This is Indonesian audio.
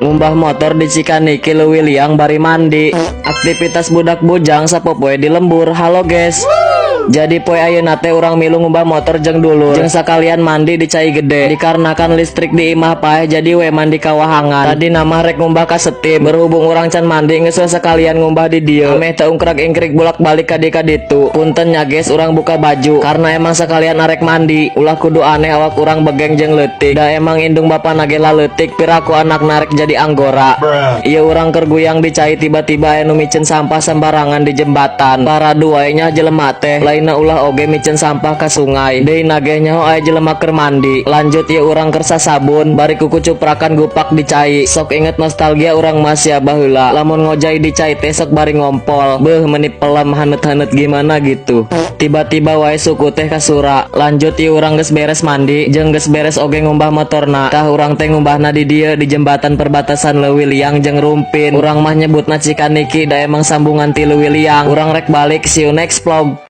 Ngumbah motor di Cikaniki leuwih liang bari mandi. Aktivitas budak bujang sapopoe di lembur. Halo guys. Jadi poe ayeuna teh urang milu ngumbah motor jeung dulur jeung sakalian mandi di cai gede. Dikarenakan listrik di imah paeh jadi we mandi kawahangan. Tadi nama rek ngumbah ka setim. Berhubung urang can mandi geus sakalian ngumbah di dieu. Ameh teu ungkrak-ingkrik bolak-balik ka ditu. Punten nya guys urang buka baju karena emang sakalian arek mandi. Ulah kudu aneh awak urang begeng jeung leutik. Da emang indung bapa nage leutik piraku anak narek jadi anggora. Ieu urang keur guyang di cai tiba-tiba anu micen sampah sembarangan di jembatan. Para duanya jelema teh lainna ulah oge micen sampah ka sungai. Deui nage nyaho aya jelema keur mandi. Lanjut ieu urang keur sasabun bari kuku cuprakan gupak di cai. Sok inget nostalgia urang masih baheula. Lamun ngojai di cai teh sok bari ngompol. Beuh meuni pelem hanet-hanet gimana gitu. Tiba-tiba wae suku teh kasura. Lanjut ieu urang geus beres mandi jeung geus beres oge ngumbah motorna. Tah urang teh ngumbahna di dieu di jembatan perbatasan Leuwih Liang jeung Rumpin. Urang mah nyebutna Cikaniki da emang sambungan ti Leuwih Liang. Urang rek balik, see you next vlog.